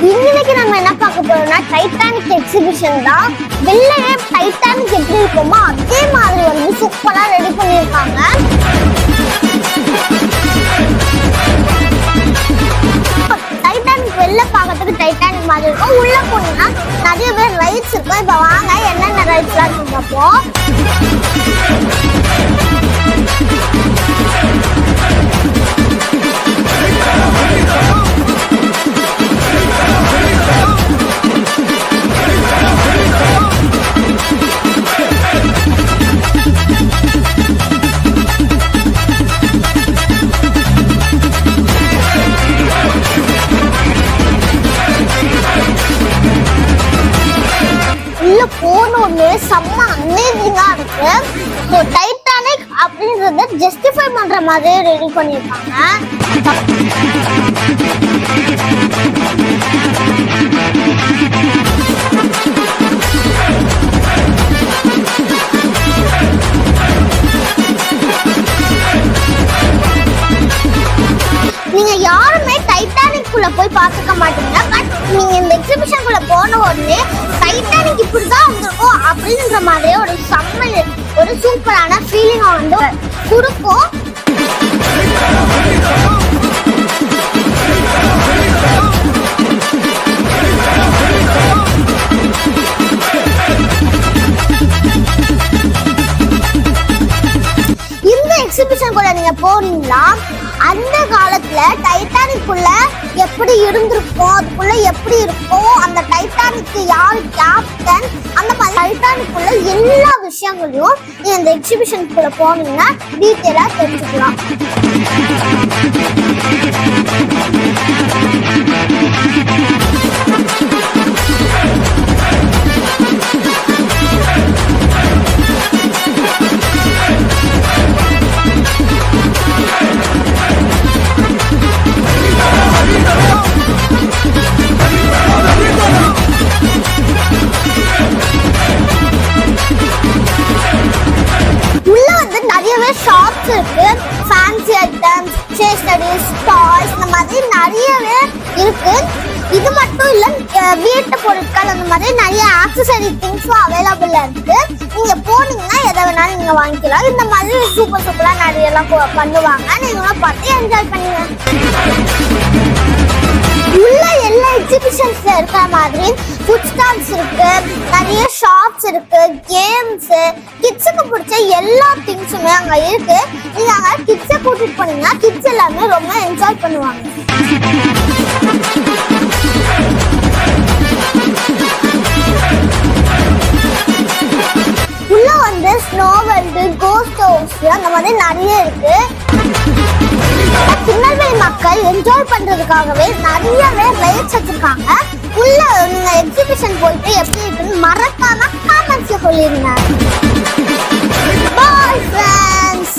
இன்னைக்கு நம்ம என்ன பார்க்க போறோம்னா டைட்டானிக் எக்ஸிபிஷன் தான். வெளியே டைட்டானிக் எப்படி இருக்குமோ அதே மாதிரி வந்து சூப்பரா ரெடி பண்ணியிருக்காங்க. டைட்டானிக் வெளில பார்க்கறதுக்கு டைட்டானிக் மாதிரி இருக்கும். உள்ள போனீங்கன்னா நிறைய பேர் ரைட்ஸ் இருக்கும். இப்ப வாங்க என்னென்ன ரைட்ஸ்லாம் இருக்கு பார்ப்போம். போனோடனே செம்ம அமேசிங்கா இருக்கு. டைட்டானிக் அப்படின்றத ஜஸ்டிஃபை பண்ற மாதிரி ரெடி பண்ணிருக்காங்க. நீங்க யாருமே டைட்டானிக் குள்ள போய் பார்த்துக்க மாட்டீங்க. பட் நீங்க இந்த எக்ஸிபிஷன் குள்ள போன உடனே டைட்டானிக் இப்படிதான் வந்திருக்கும் அப்படின்ற மாதிரி ஒரு சூப்பரான ஃபீலிங் வந்து கொடுக்கும். இந்த எக்ஸிபிஷன் கூட நீங்க போனீங்களா அந்த காலத்துல டைட்டானிக் குள்ள எப்படி இருந்திருக்கும், அதுக்குள்ள எப்படி இருக்கும், அந்த டைட்டானிக் யாரு கேப்டன், அந்த மாதிரி டைட்டானிக் குள்ள எல்லா விஷயங்களையும் நீங்க இந்த எக்ஸிபிஷனுக்குள்ள போனீங்கன்னா டீட்டெயிலா தெரிஞ்சுக்கலாம். ஷாப்ஸ் இருக்கு. ஃபேன்சி ஐட்டம்ஸ், ஸ்டேஷனரிஸ், டாய்ஸ், இந்த மாதிரி நிறையவே இருக்கு. இது மட்டும் இல்ல, வீட்டு பொருட்கள் அந்த மாதிரி நிறைய ஆக்சசரி திங்ஸும் அவைலபிளா இருக்கு. நீங்க போனீங்கன்னா எதை வேணாலும் நீங்க வாங்கிக்கலாம். இந்த மாதிரி சூப்பரா நிறைய எல்லாம் பண்ணுவாங்க. நீங்களும் பார்த்து என்ஜாய் பண்ணுங்க. உள்ள எல்லா எக்ஸிபிஷன்ஸ்ல இருக்கிற மாதிரி ஃபுட் ஸ்டால்ஸ் இருக்கு, நிறைய ஷாப்ஸ் இருக்கு, கேம்ஸ், கிட்ஸுக்கு பிடிச்ச எல்லா திங்ஸுமே அங்க இருக்கு. நீங்க அங்க கிட்ஸை கூட்டிட்டு போனீங்கன்னா கிட்ஸ் எல்லாமே ரொம்ப என்ஜாய் பண்ணுவாங்க. உள்ள வந்து ஸ்னோ வேர்ல்டு, கோஸ்ட் ஹவுஸ் அந்த மாதிரி நிறைய இருக்கு. திருநெல்வேலி மக்கள் என்ஜாய் பண்றதுக்காகவே நிறையவே ரைட்ஸ் வச்சிருக்காங்க. உள்ள நீங்க எக்ஸிபிஷன் போயிட்டு எப்படி இருக்குன்னு மறக்காம காமெண்ட்ஸ்ல சொல்லிருங்க. Bye friends.